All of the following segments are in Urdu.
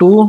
2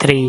3।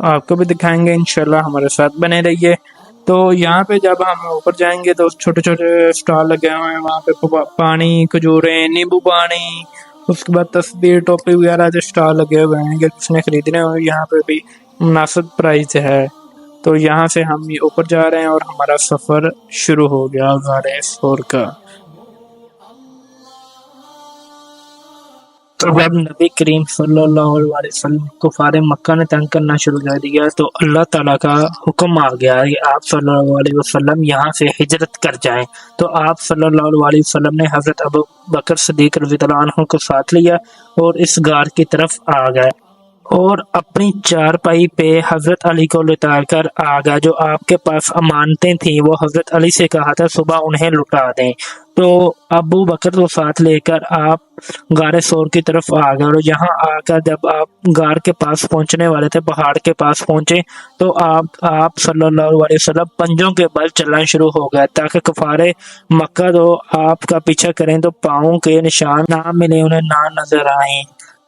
آپ کو بھی دکھائیں گے انشاءاللہ، ہمارے ساتھ بنے رہیے۔ تو یہاں پہ جب ہم اوپر جائیں گے تو چھوٹے چھوٹے اسٹال لگے ہوئے ہیں، وہاں پہ پانی، کھجوریں، نیمبو پانی، اس کے بعد تصویر، ٹوپی وغیرہ جو اسٹال لگے ہوئے ہیں، اگر کسی نے خریدنے ہو یہاں پہ بھی مناسب پرائز ہے۔ تو یہاں سے ہم یہ اوپر جا رہے ہیں اور ہمارا سفر شروع ہو گیا غار ثور کا۔ تو جب نبی کریم صلی اللہ علیہ وسلم کفار مکہ نے تنگ کرنا شروع کر دیا تو اللہ تعالیٰ کا حکم آ گیا کہ آپ صلی اللہ علیہ وسلم یہاں سے ہجرت کر جائیں۔ تو آپ صلی اللہ علیہ وسلم نے حضرت ابو بکر صدیق رضی اللہ عنہ کو ساتھ لیا اور اس غار کی طرف آ گئے، اور اپنی چارپائی پہ حضرت علی کو لٹا کر آ گیا۔ جو آپ کے پاس امانتیں تھیں وہ حضرت علی سے کہا تھا صبح انہیں لٹا دیں۔ تو ابو بکر کو ساتھ لے کر آپ غار ثور کی طرف آ گئے، اور یہاں آ کر جب آپ غار کے پاس پہنچنے والے تھے، پہاڑ کے پاس پہنچے، تو آپ صلی اللہ علیہ وسلم پنجوں کے بل چلنا شروع ہو گئے تاکہ کفار مکہ تو آپ کا پیچھا کریں تو پاؤں کے نشان نہ ملے، انہیں نہ نظر آئیں۔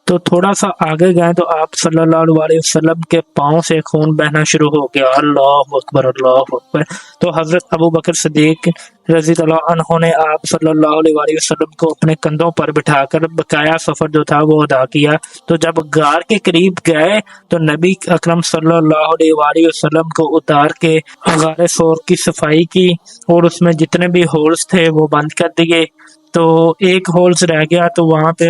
تو تھوڑا سا آگے گئے تو آپ صلی اللہ علیہ وسلم کے پاؤں سے خون بہنا شروع ہو گیا۔ اللہ اکبر، اللہ اکبر۔ تو حضرت ابو بکر صدیق رضی اللہ عنہ نے آپ صلی اللہ علیہ وسلم کو اپنے کندھوں پر بٹھا کر بقایا سفر جو تھا وہ ادا کیا۔ تو جب غار کے قریب گئے تو نبی اکرم صلی اللہ علیہ وسلم کو اتار کے غار ثور کی صفائی کی، اور اس میں جتنے بھی ہولز تھے وہ بند کر دیے۔ تو ایک ہولز رہ گیا تو وہاں پہ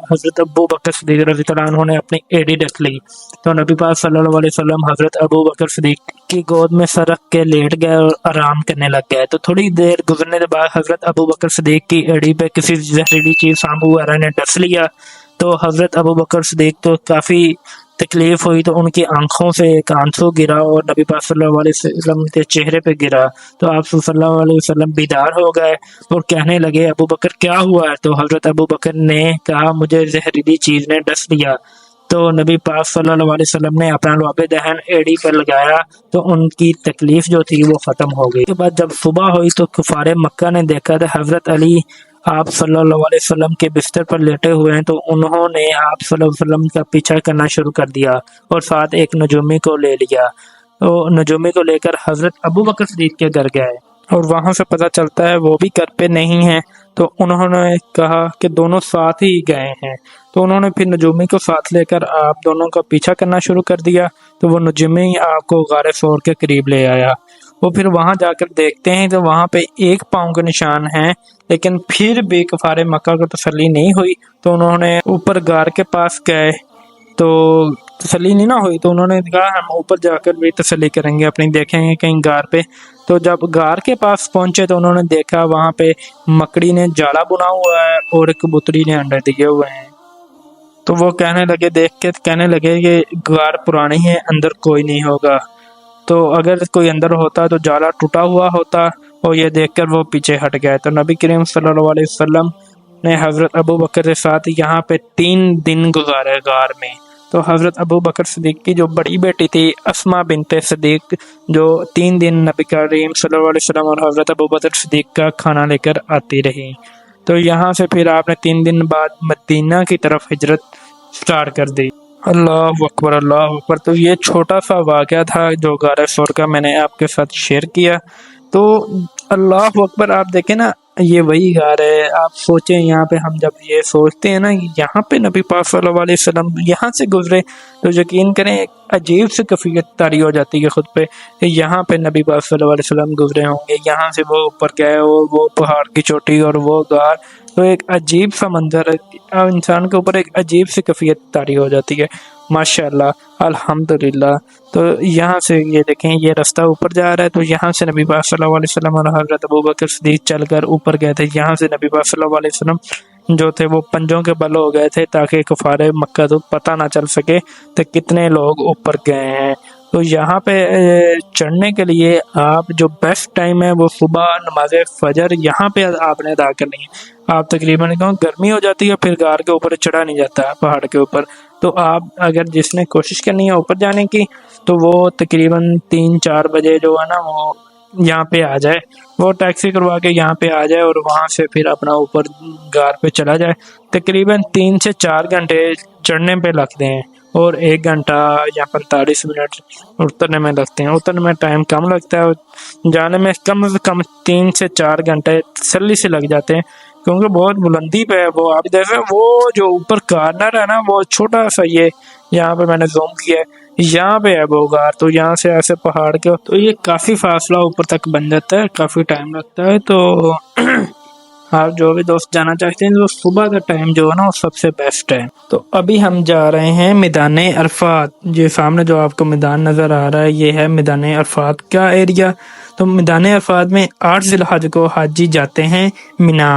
حضرت ابو بکر صدیق رضی اللہ عنہ نے اپنی ایڑی ڈک لی۔ تو نبی پاک صلی اللہ علیہ وسلم حضرت ابو بکر صدیق کی گود میں سر رکھ کے لیٹ گئے اور آرام کرنے لگ گئے۔ تو تھوڑی دیر گزرنے کے بعد حضرت ابو بکر صدیق کی ایڑی پہ کسی زہریلی چیز، سانپ وغیرہ نے ڈس لیا۔ تو حضرت ابو بکر صدیق تو کافی تکلیف ہوئی، تو ان کی آنکھوں سے ایک آنسو گرا اور نبی پاک صلی اللہ علیہ وسلم کے چہرے پہ گرا۔ تو آپ صلی اللہ علیہ وسلم بیدار ہو گئے اور کہنے لگے ابو بکر کیا ہوا ہے؟ تو حضرت ابو بکر نے کہا مجھے زہریلی چیز نے ڈس لیا۔ تو نبی پاک صلی اللہ علیہ وسلم نے اپنا لعاب دہن ایڑی پر لگایا تو ان کی تکلیف جو تھی وہ ختم ہو گئی۔ اس کے بعد جب صبح ہوئی تو کفار مکہ نے دیکھا کہ حضرت علی آپ صلی اللہ علیہ وسلم کے بستر پر لیٹے ہوئے ہیں، تو انہوں نے آپ صلی اللہ علیہ وسلم کا پیچھا کرنا شروع کر دیا اور ساتھ ایک نجومی کو لے لیا۔ تو نجومی کو لے کر حضرت ابو بکر صدیق کے گھر گئے، اور وہاں سے پتہ چلتا ہے وہ بھی گھر پہ نہیں ہیں۔ تو انہوں نے کہا کہ دونوں ساتھ ہی گئے ہیں۔ تو انہوں نے پھر نجومی کو ساتھ لے کر آپ دونوں کا پیچھا کرنا شروع کر دیا۔ تو وہ نجومی آپ کو غار ثور کے قریب لے آیا۔ وہ پھر وہاں جا کر دیکھتے ہیں تو وہاں پہ ایک پاؤں کے نشان ہیں، لیکن پھر بھی کفار مکہ کو تسلی نہیں ہوئی۔ تو انہوں نے اوپر غار کے پاس گئے تو تسلی نہیں نہ ہوئی، تو انہوں نے کہا ہم اوپر جا کر بھی تسلی کریں گے اپنی، دیکھیں گے کہیں غار پہ۔ تو جب غار کے پاس پہنچے تو انہوں نے دیکھا وہاں پہ مکڑی نے جالا بنا ہوا ہے اور کبوتری نے انڈے دیے ہوئے ہیں۔ تو وہ کہنے لگے، دیکھ کے کہنے لگے کہ غار پرانی ہے، اندر کوئی نہیں ہوگا۔ تو اگر کوئی اندر ہوتا تو جالا ٹوٹا ہوا ہوتا، اور یہ دیکھ کر وہ پیچھے ہٹ گئے۔ تو نبی کریم صلی اللہ علیہ وسلم نے حضرت ابو بکر کے ساتھ یہاں پہ 3 دن گزارے غار میں۔ تو حضرت ابو بکر صدیق کی جو بڑی بیٹی تھی اسما بنت صدیق، جو 3 دن نبی کریم صلی اللہ علیہ وسلم اور حضرت ابو بکر صدیق کا کھانا لے کر آتی رہی۔ تو یہاں سے پھر آپ نے 3 دن بعد مدینہ کی طرف ہجرت سٹارٹ کر دی۔ اللہ اکبر، اللہ اکبر۔ تو یہ چھوٹا سا واقعہ تھا جو غار ثور کا میں نے آپ کے ساتھ شیئر کیا۔ تو اللہ اکبر، آپ دیکھیں نا یہ وہی غار ہے۔ آپ سوچیں یہاں پہ ہم جب یہ سوچتے ہیں نا یہاں پہ نبی پاک صلی اللہ علیہ وسلم یہاں سے گزرے، تو یقین کریں ایک عجیب سی کیفیت طاری ہو جاتی ہے خود پہ کہ یہاں پہ نبی پاک صلی اللہ علیہ وسلم گزرے ہوں گے، یہاں سے وہ اوپر گئے اور وہ پہاڑ کی چوٹی اور وہ غار، تو ایک عجیب سا منظر ہے، انسان کے اوپر ایک عجیب سی کیفیت طاری ہو جاتی ہے۔ ماشاءاللہ، الحمدللہ۔ تو یہاں سے یہ دیکھیں یہ راستہ اوپر جا رہا ہے، تو یہاں سے نبی پاک صلی اللہ علیہ وسلم اور حضرت ابو بکر صدیق چل کر اوپر گئے تھے۔ یہاں سے نبی پاک صلی اللہ علیہ وسلم جو تھے وہ پنجوں کے بل ہو گئے تھے تاکہ کفار مکہ تو پتہ نہ چل سکے کہ کتنے لوگ اوپر گئے ہیں۔ تو یہاں پہ چڑھنے کے لیے آپ جو بیسٹ ٹائم ہے وہ صبح نماز فجر یہاں پہ آپ نے ادا کرنی ہے۔ آپ تقریباً گرمی ہو جاتی ہے پھر غار کے اوپر چڑھا نہیں جاتا پہاڑ کے اوپر، تو آپ اگر جس نے کوشش کرنی ہے اوپر جانے کی تو وہ تقریباً 3-4 بجے جو ہے نا وہ یہاں پہ آ جائے، وہ ٹیکسی کروا کے یہاں پہ آ جائے اور وہاں سے پھر اپنا اوپر غار پہ چلا جائے۔ تقریباً 3 سے 4 گھنٹے چڑھنے پہ لگتے ہیں اور 1 گھنٹہ یا 45 منٹ اترنے میں لگتے ہیں. اترنے میں ٹائم کم لگتا ہے اور جانے میں کم از کم 3 سے 4 گھنٹے تسلی سے لگ جاتے ہیں، کیونکہ بہت بلندی پہ ہے وہ. آپ دیکھیں وہ جو اوپر کارنر ہے نا، وہ چھوٹا سا، یہ یہاں پہ میں نے زوم کیا ہے، یہاں پہ ہے وہ غار. تو یہاں سے ایسے پہاڑ کے تو یہ کافی فاصلہ اوپر تک بن جاتا ہے، کافی ٹائم لگتا ہے. تو آپ جو بھی دوست جانا چاہتے ہیں، تو صبح کا ٹائم جو ہے نا وہ سب سے بیسٹ ہے. تو ابھی ہم جا رہے ہیں میدان عرفات. یہ سامنے جو آپ کو میدان نظر آ رہا ہے، یہ ہے میدان عرفات کا ایریا. تو میدان عرفات میں 8 ذی الحج کو حاجی جاتے ہیں مینا،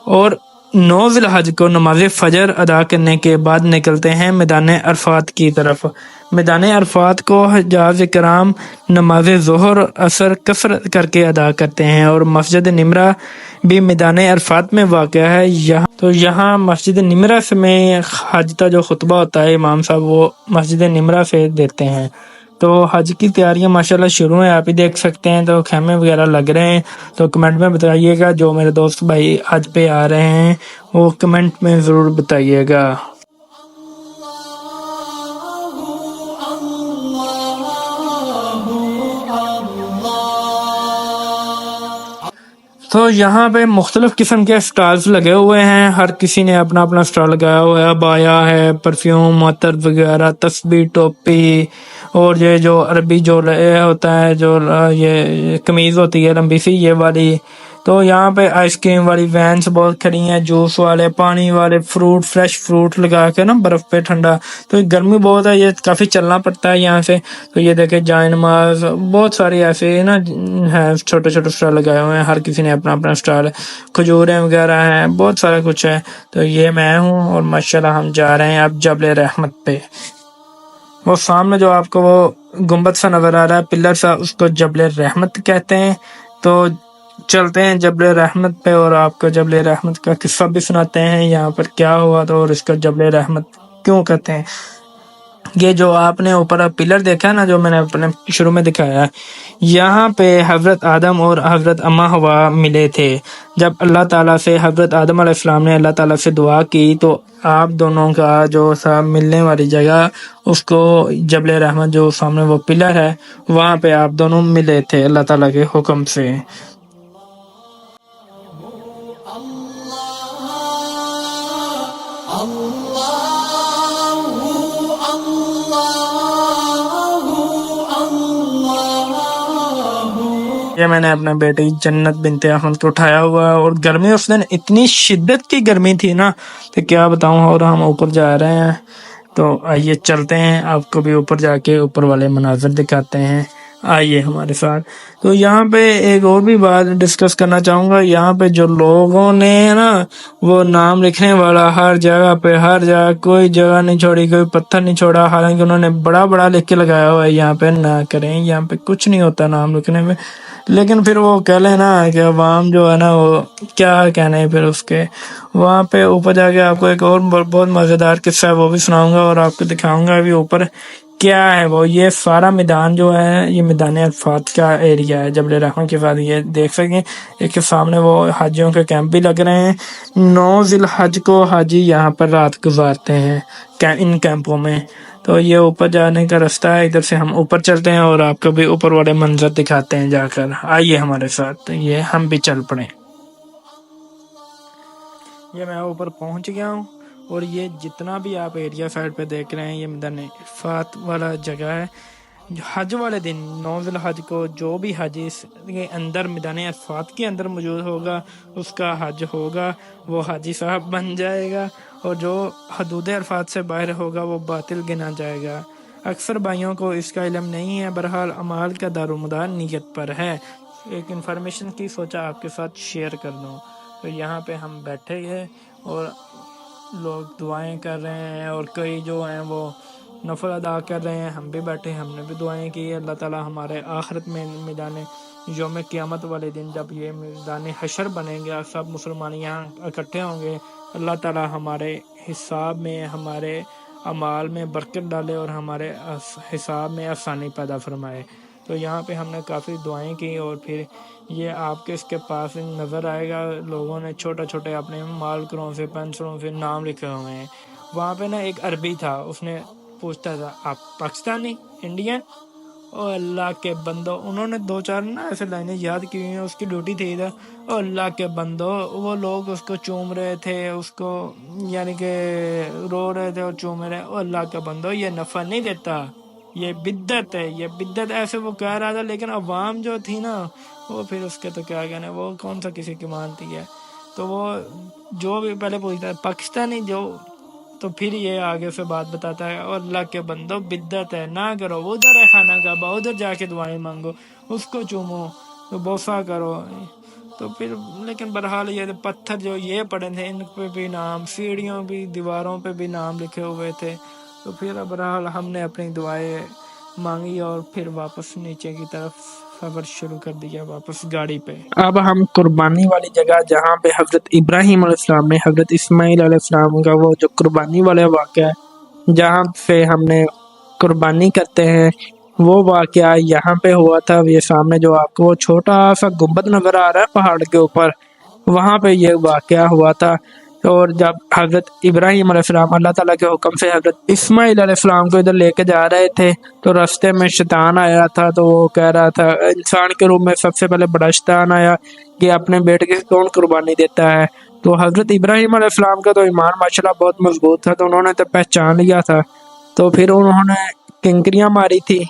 اور 9 ذی الحج کو نماز فجر ادا کرنے کے بعد نکلتے ہیں میدان عرفات کی طرف. میدان عرفات کو حجاج کرام نماز ظہر اثر قصر کر کے ادا کرتے ہیں، اور مسجد نمرہ بھی میدان عرفات میں واقع ہے. یہاں مسجد نمرہ میں حج کا جو خطبہ ہوتا ہے، امام صاحب وہ مسجد نمرہ سے دیتے ہیں. تو حج کی تیاریاں ماشاءاللہ شروع ہیں، آپ ہی دیکھ سکتے ہیں. تو خیمے وغیرہ لگ رہے ہیں. تو کمنٹ میں بتائیے گا جو میرے دوست بھائی حج پہ آ رہے ہیں، وہ کمنٹ میں ضرور بتائیے گا. تو یہاں پہ مختلف قسم کے اسٹالز لگے ہوئے ہیں، ہر کسی نے اپنا اپنا اسٹال لگایا ہوا ہے. ابایا ہے، پرفیوم، عطر وغیرہ، تسبیح، ٹوپی، اور یہ جو عربی جو ہوتا ہے، جو یہ قمیض ہوتی ہے لمبی سی، یہ والی. تو یہاں پہ آئس کریم والی وینس بہت کھڑی ہیں، جوس والے، پانی والے، فروٹ، فریش فروٹ لگا کے نا برف پہ ٹھنڈا. تو گرمی بہت ہے، یہ کافی چلنا پڑتا ہے یہاں سے. تو یہ دیکھیں جائے نماز، بہت ساری ایسے نا ہے، چھوٹے چھوٹے اسٹال لگائے ہوئے ہیں، ہر کسی نے اپنا اپنا اسٹال. کھجوریں وغیرہ ہیں، بہت سارا کچھ ہے. تو یہ میں ہوں، اور ماشاءاللہ ہم جا رہے ہیں اب جبل رحمت پہ. وہ سامنے جو آپ کو وہ گنبد سا نظر آ رہا ہے، پلر سا، اس کو جبل رحمت کہتے ہیں. تو چلتے ہیں جبل رحمت پہ، اور آپ کو جبل رحمت کا قصہ بھی سناتے ہیں، یہاں پر کیا ہوا تھا اور اس کا جبل رحمت کیوں کہتے ہیں. یہ جو آپ نے اوپر پلر دیکھا ہے نا، جو میں نے اپنے شروع میں دکھایا ہے، یہاں پہ حضرت آدم اور حضرت اما حوا ملے تھے. جب اللہ تعالیٰ سے حضرت آدم علیہ السلام نے اللہ تعالیٰ سے دعا کی، تو آپ دونوں کا جو سا ملنے والی جگہ، اس کو جبل رحمت جو سامنے وہ پلر ہے، وہاں پہ آپ دونوں ملے تھے اللہ تعالیٰ کے حکم سے. یہ میں نے اپنے بیٹی جنت بنت احمد کو اٹھایا ہوا ہے، اور گرمی اس دن اتنی شدت کی گرمی تھی نا کہ کیا بتاؤں. اور ہم اوپر جا رہے ہیں، تو آئیے چلتے ہیں، آپ کو بھی اوپر جا کے اوپر والے مناظر دکھاتے ہیں. آئیے ہمارے ساتھ. تو یہاں پہ ایک اور بھی بات ڈسکس کرنا چاہوں گا. یہاں پہ جو لوگوں نے نا وہ نام لکھنے والا ہر جگہ پہ، ہر جگہ کوئی جگہ نہیں چھوڑی، کوئی پتھر نہیں چھوڑا، حالانکہ انہوں نے بڑا بڑا لکھ کے لگایا ہوا ہے یہاں پہ نہ کریں، یہاں پہ کچھ نہیں ہوتا نام لکھنے میں. لیکن پھر وہ کہہ لیں نا کہ عوام جو ہے نا، وہ کیا کہنے پھر اس کے. وہاں پہ اوپر جا کے آپ کو ایک اور بہت مزیدار قصہ ہے، وہ بھی سناؤں گا، اور آپ کو دکھاؤں گا بھی اوپر کیا ہے وہ. یہ سارا میدان جو ہے، یہ میدان عرفات کا ایریا ہے جبل رحمت کے بعد. یہ دیکھ سکیں ایک سامنے وہ حاجیوں کے کیمپ بھی لگ رہے ہیں. 9 ذی الحج کو حاجی یہاں پر رات گزارتے ہیں ان کیمپوں میں. تو یہ اوپر جانے کا راستہ ہے، ادھر سے ہم اوپر چلتے ہیں اور آپ کو بھی اوپر والے منظر دکھاتے ہیں جا کر. آئیے ہمارے ساتھ، یہ ہم بھی چل پڑیں. یہ میں اوپر پہنچ گیا ہوں، اور یہ جتنا بھی آپ ایریا سائڈ پہ دیکھ رہے ہیں، یہ میدان عرفات والا جگہ ہے. حج والے دن 9 ذی الحج کو جو بھی حج اس کے اندر میدان عرفات کے اندر موجود ہوگا، اس کا حج ہوگا، وہ حاجی صاحب بن جائے گا. اور جو حدود عرفات سے باہر ہوگا، وہ باطل گنا جائے گا. اکثر بھائیوں کو اس کا علم نہیں ہے، بہرحال اعمال کا دارومدار نیت پر ہے. ایک انفارمیشن کی سوچا آپ کے ساتھ شیئر کر دوں. تو یہاں پہ ہم بیٹھے ہیں اور لوگ دعائیں کر رہے ہیں، اور کئی جو ہیں وہ نفل ادا کر رہے ہیں. ہم بھی بیٹھے، ہم نے بھی دعائیں کی. اللہ تعالیٰ ہمارے آخرت میں میدان یوم قیامت والے دن جب یہ میدان حشر بنے گا، سب مسلمان یہاں اکٹھے ہوں گے، اللہ تعالیٰ ہمارے حساب میں، ہمارے اعمال میں برکت ڈالے، اور ہمارے حساب میں آسانی پیدا فرمائے. تو یہاں پہ ہم نے کافی دعائیں کی. اور پھر یہ آپ کے اس کے پاس نظر آئے گا، لوگوں نے چھوٹے چھوٹے اپنے مارکروں سے، پینسلوں سے نام لکھے ہوئے ہیں. وہاں پہ نا ایک عربی تھا، اس نے پوچھتا تھا آپ پاکستانی انڈین؟ او اللہ کے بندو، انہوں نے دو چار نا ایسے لائنیں یاد کی ہوئی ہیں، اس کی ڈیوٹی تھی ادھر، او اللہ کے بندو، وہ لوگ اس کو چوم رہے تھے، اس کو یعنی کہ رو رہے تھے اور چوم رہے، او اللہ کے بندو یہ نفع نہیں دیتا، یہ بدعت ہے، یہ بدعت، ایسے وہ کہہ رہا تھا، لیکن عوام جو تھی نا وہ پھر اس کے تو کیا کہنا، وہ کون سا کسی کی مانتی ہے، تو وہ جو بھی پہلے پوچھتا ہے پاکستانی جو، تو پھر یہ آگے سے بات بتاتا ہے، اور اللہ کے بندو بدعت ہے، نہ کرو، ادھر ہے خانہ کعبہ، ادھر جا کے دعائیں مانگو، اس کو چومو، تو بوسا کرو، تو پھر لیکن بہرحال یہ پتھر جو یہ پڑے تھے ان پہ بھی نام، سیڑھیوں بھی، دیواروں پہ بھی نام لکھے ہوئے تھے، تو پھر بہرحال ہم نے اپنی دعائیں مانگی اور پھر واپس نیچے کی طرف سفر شروع کر دیا، واپس گاڑی پہ۔ اب ہم قربانی والی جگہ جہاں پہ حضرت ابراہیم علیہ السلام نے حضرت اسماعیل علیہ السلام کا وہ جو قربانی والا واقعہ ہے جہاں سے ہم نے قربانی کرتے ہیں، وہ واقعہ یہاں پہ ہوا تھا۔ یہ سامنے جو آپ کو وہ چھوٹا سا گنبد نظر آ رہا ہے پہاڑ کے اوپر، وہاں پہ یہ واقعہ ہوا تھا۔ اور جب حضرت ابراہیم علیہ السلام اللہ تعالیٰ کے حکم سے حضرت اسماعیل علیہ السلام کو ادھر لے کے جا رہے تھے، تو راستے میں شیطان آیا تھا، تو وہ کہہ رہا تھا، انسان کے روپ میں سب سے پہلے بڑا شیطان آیا کہ اپنے بیٹے کی کون قربانی دیتا ہے، تو حضرت ابراہیم علیہ السلام کا تو ایمان ماشاءاللہ بہت مضبوط تھا، تو انہوں نے تو پہچان لیا تھا، تو پھر انہوں نے کنکریاں ماری تھی،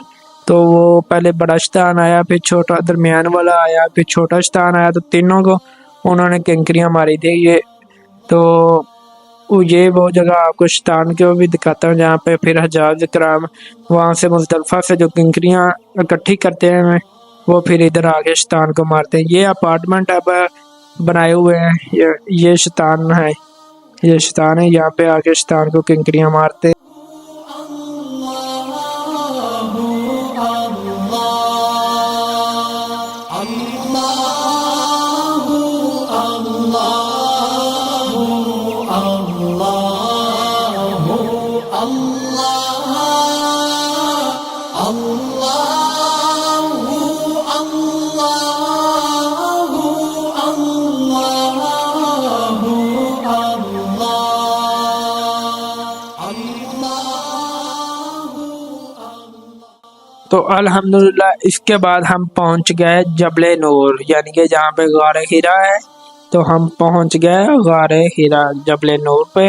تو وہ پہلے بڑا شیطان آیا، پھر چھوٹا درمیان والا آیا، پھر چھوٹا شیطان آیا، تو تینوں کو انہوں نے کنکریاں ماری تھی۔ یہ تو یہ وہ جگہ آپ کو شیطان کے بھی دکھاتا ہوں جہاں پہ پھر حجاج کرام وہاں سے مزدلفہ سے جو کنکریاں اکٹھی کرتے ہیں وہ پھر ادھر آگے شیطان کو مارتے ہیں۔ یہ اپارٹمنٹ اب بنائے ہوئے ہیں، یہ شیطان ہے، یہ شیطان ہے، یہاں پہ آگے شیطان کو کنکریاں مارتے ہیں۔ تو الحمدللہ اس کے بعد ہم پہنچ گئے جبل نور، یعنی کہ جہاں پہ غار حرا ہے، تو ہم پہنچ گئے غار حرا جبل نور پہ۔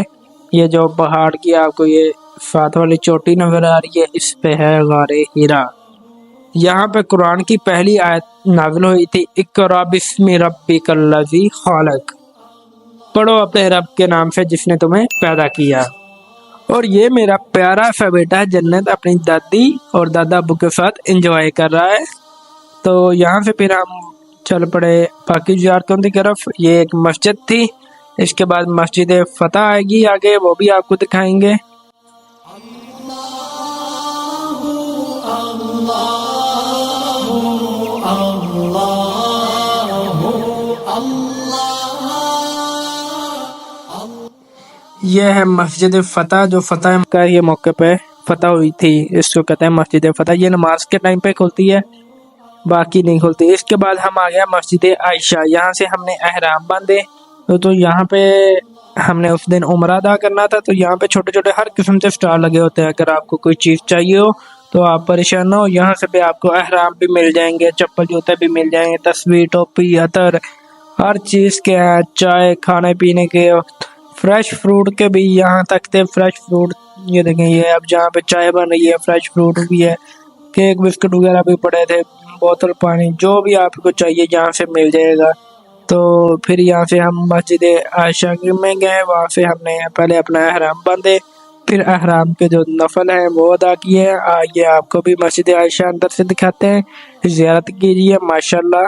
یہ جو پہاڑ کی آپ کو یہ ساتھ والی چوٹی نظر آ رہی ہے، اس پہ ہے غار حرا۔ یہاں پہ قرآن کی پہلی آیت نازل ہوئی تھی، اقرأ بسم ربک الذی خلق، پڑھو اپنے رب کے نام سے جس نے تمہیں پیدا کیا۔ اور یہ میرا پیارا سا بیٹا جنت اپنی دادی اور دادا ابو کے ساتھ انجوائے کر رہا ہے۔ تو یہاں سے پھر ہم چل پڑے باقی زیارتوں کی طرف۔ یہ ایک مسجد تھی، اس کے بعد مسجد فتح آئے گی آگے، وہ بھی آپ کو دکھائیں گے۔ یہ ہے مسجد فتح، جو فتح کا یہ موقع پہ فتح ہوئی تھی، اس کو کہتے ہیں مسجد فتح۔ یہ نماز کے ٹائم پہ کھلتی ہے، باقی نہیں کھلتی۔ اس کے بعد ہم آ گیا مسجد عائشہ، یہاں سے ہم نے احرام باندھے، تو یہاں پہ ہم نے اس دن عمرہ ادا کرنا تھا، تو یہاں پہ چھوٹے چھوٹے ہر قسم سے اسٹال لگے ہوتے ہیں، اگر آپ کو کوئی چیز چاہیے ہو تو آپ پریشان نہ ہو، یہاں سے بھی آپ کو احرام بھی مل جائیں گے، چپل جوتے بھی مل جائیں گے، تصویر، ٹوپی، عطر، ہر چیز کے ہیں، چائے، کھانے پینے کے، فریش فروٹ کے بھی یہاں تک تھے، فریش فروٹ یہ دیکھیں، یہ اب جہاں پہ چائے بن رہی ہے فریش فروٹ بھی ہے، کیک بسکٹ وغیرہ بھی پڑے تھے، بوتل پانی، جو بھی آپ کو چاہیے یہاں سے مل جائے گا۔ تو پھر یہاں سے ہم مسجد عائشہ میں گئے، وہاں سے ہم نے پہلے اپنا احرام باندھے، پھر احرام کے جو نفل ہیں وہ ادا کیے۔ آئیے آپ کو بھی مسجد عائشہ اندر سے دکھاتے ہیں، زیارت کیجیے ماشاءاللہ۔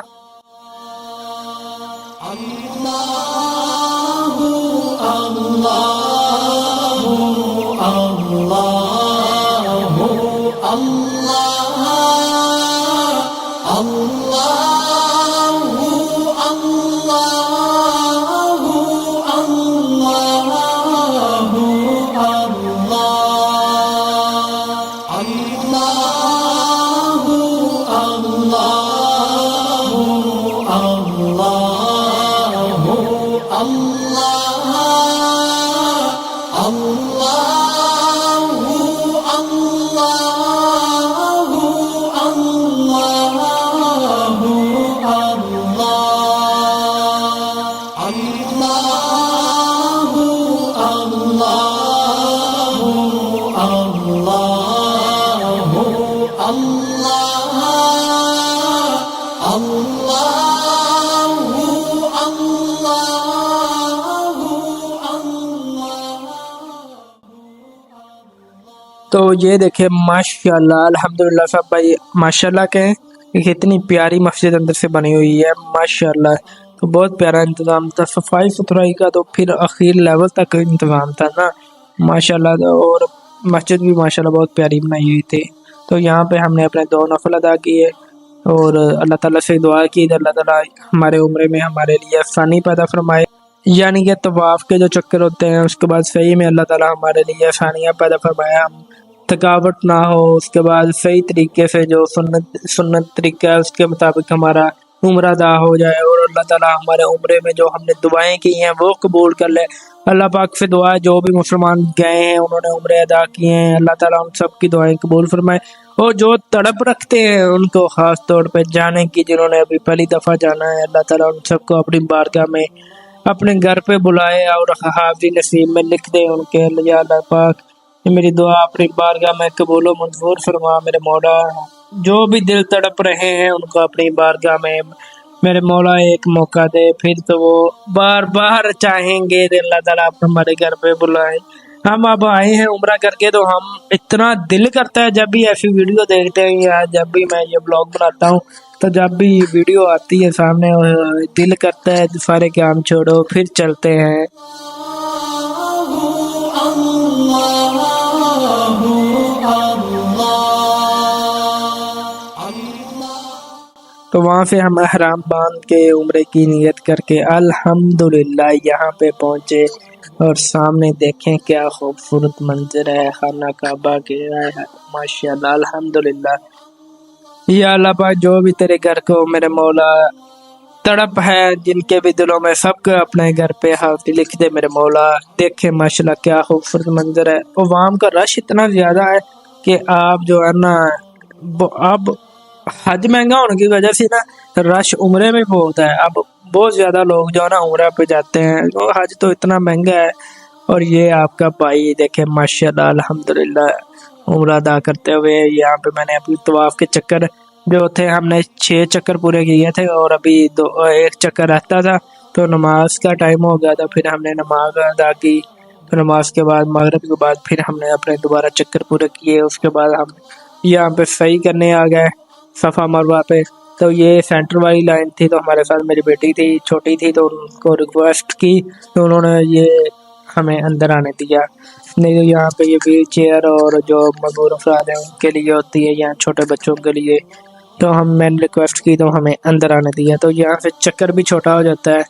تو یہ دیکھیں ماشاءاللہ الحمدللہ سب بھائی ماشاءاللہ کہیں کہ اتنی پیاری مسجد اندر سے بنی ہوئی ہے ماشاءاللہ. تو بہت پیارا انتظام تھا، صفائی ستھرائی کا تو پھر اخیر لیول تک انتظام تھا نا ماشاءاللہ. اور مسجد بھی ماشاءاللہ بہت پیاری بنائی ہوئی تھی. تو یہاں پہ ہم نے اپنے 2 نفل ادا کیے اور اللہ تعالیٰ سے دعا کی کہ اللہ تعالیٰ ہمارے عمرے میں ہمارے لیے آسانی پیدا فرمائے، یعنی کہ طواف کے جو چکر ہوتے ہیں اس کے بعد صحیح میں اللہ تعالیٰ ہمارے لیے آسانیاں پیدا فرمائے، ہم تھکاوٹ نہ ہو، اس کے بعد صحیح طریقے سے جو سنت طریقہ ہے اس کے مطابق ہمارا عمرہ ادا ہو جائے، اور اللہ تعالیٰ ہمارے عمرے میں جو ہم نے دعائیں کی ہیں وہ قبول کر لے. اللہ پاک سے دعا ہے جو بھی مسلمان گئے ہیں انہوں نے عمرے ادا کیے ہیں، اللہ تعالیٰ ان سب کی دعائیں قبول فرمائے. اور جو تڑپ رکھتے ہیں ان کو خاص طور پہ جانے کی، جنہوں نے ابھی پہلی دفعہ جانا ہے، اللہ تعالیٰ ان سب کو اپنی بارگاہ میں اپنے گھر پہ بلائے اور حاضری نصیب میں لکھ دے ان کے. یا اللہ پاک میری دعا اپنی بارگاہ میں قبول و منظور فرما میرے مولا. جو بھی دل تڑپ رہے ہیں ان کو اپنی بارگاہ میں میرے مولا ایک موقع دے، پھر تو وہ بار بار چاہیں گے کہ اللہ تعالیٰ آپ ہمارے گھر پہ بلائے. ہم اب آئے ہیں عمرہ کر کے تو ہم اتنا دل کرتا ہے جب بھی ایسی ویڈیو دیکھتے ہیں یا جب بھی میں یہ بلاگ بناتا ہوں تو جب بھی ویڈیو آتی ہے سامنے دل کرتا ہے سارے کام چھوڑو پھر چلتے ہیں. تو وہاں سے ہم احرام باندھ کے عمرے کی نیت کر کے الحمدللہ یہاں پہ پہنچے اور سامنے دیکھیں کیا خوبصورت منظر ہے خانہ کعبہ کے. ماشاءاللہ الحمدللہ. یا اللہ پاک جو بھی تیرے گھر کو میرے مولا تڑپ ہے جن کے بھی دلوں میں سب کو اپنے گھر پہ حاضری لکھ دے میرے مولا. دیکھیں ماشاءاللہ کیا خوبصورت منظر ہے. عوام کا رش اتنا زیادہ ہے کہ آپ جو ہے نا اب حج مہنگا ہونے کی وجہ سے نا رش عمرے میں بہت ہے. اب بہت زیادہ لوگ جو ہے نا عمرہ پہ جاتے ہیں، حج تو اتنا مہنگا ہے. اور یہ آپ کا بھائی دیکھیں ماشاءاللہ الحمدللہ عمرہ ادا کرتے ہوئے. یہاں پہ میں نے اپنی طواف کے چکر جو تھے ہم نے 6 چکر پورے کیے تھے اور ابھی 1 چکر رہتا تھا تو نماز کا ٹائم ہو گیا تھا. پھر ہم نے نماز ادا کی، پھر نماز کے بعد مغرب کے بعد پھر ہم نے اپنے دوبارہ چکر پورے کیے. اس کے بعد ہم یہاں پہ صحیح کرنے آ گئے صفا مروہ پہ. تو یہ سینٹر والی لائن تھی تو ہمارے ساتھ میری بیٹی تھی چھوٹی تھی تو ان کو ریکویسٹ کی تو انہوں نے یہ ہمیں اندر آنے دیا. نہیں تو یہاں پہ یہ ویل چیئر اور جو معذور افراد ہیں ان کے لیے ہوتی ہے یا چھوٹے بچوں کے لیے، تو میں نے ریکویسٹ کی تو ہمیں اندر آنے دیا. تو یہاں سے چکر بھی چھوٹا ہو جاتا ہے.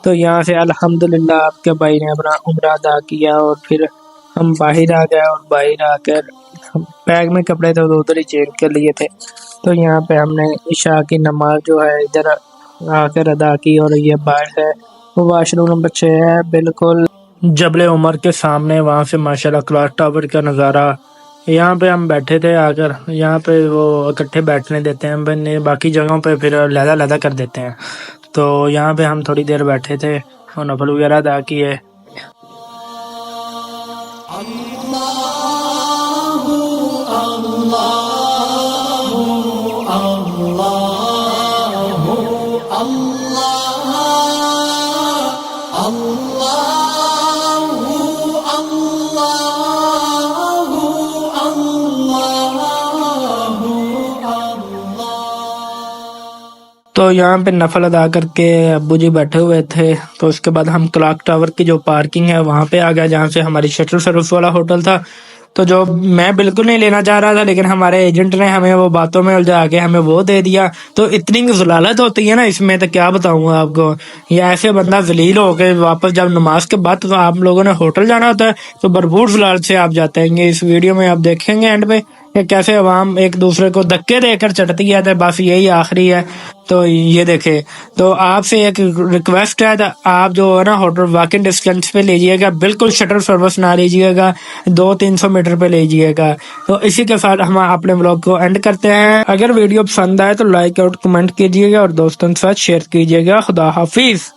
تو یہاں سے الحمدللہ آپ کے بھائی نے اپنا عمرہ ادا کیا اور پھر ہم باہر آ گئے اور باہر آ کر بیگ میں کپڑے تھے تو ادھر ہی چینج کر لیے تھے. تو یہاں پہ ہم نے عشاء کی نماز جو ہے ادھر آ کر ادا کی. اور یہ باہر ہے وہ واش روم نمبر 6 ہے بالکل جبل عمر کے سامنے. وہاں سے ماشاءاللہ کلاک ٹاور کا نظارہ. یہاں پہ ہم بیٹھے تھے آ کر، یہاں پہ وہ اکٹھے بیٹھنے دیتے ہیں، باقی جگہوں پہ پھر علیحدہ کر دیتے ہیں. تو یہاں پہ ہم تھوڑی دیر بیٹھے تھے اور نفل وغیرہ ادا کیے. تو یہاں پہ نفل ادا کر کے ابو جی بیٹھے ہوئے تھے. تو اس کے بعد ہم کلاک ٹاور کی جو پارکنگ ہے وہاں پہ آ گئے جہاں سے ہماری شٹل سروس والا ہوٹل تھا. تو جو میں بالکل نہیں لینا چاہ رہا تھا لیکن ہمارے ایجنٹ نے ہمیں وہ باتوں میں الجھا کے ہمیں وہ دے دیا. تو اتنی ضلالت ہوتی ہے نا اس میں تو کیا بتاؤں گا آپ کو. یہ ایسے بندہ ذلیل ہو کے واپس جب نماز کے بعد تو آپ لوگوں نے ہوٹل جانا ہوتا ہے تو بھرپور ضلالت سے آپ جاتے ہیں. اس ویڈیو میں آپ دیکھیں گے اینڈ پہ کہ کیسے عوام ایک دوسرے کو دھکے دے کر چڑھتی ہے. بس یہی آخری ہے. تو یہ دیکھیں تو آپ سے ایک ریکویسٹ ہے، آپ جو ہے نا ہوٹل واکنگ ڈسٹینس پہ لیجیے گا، بالکل شٹل سروس نہ لیجیے گا، 200-300 میٹر پہ لیجیے گا. تو اسی کے ساتھ ہم اپنے بلاگ کو اینڈ کرتے ہیں. اگر ویڈیو پسند آئے تو لائک اور کمنٹ کیجیے گا اور دوستوں کے ساتھ شیئر کیجیے گا. خدا حافظ.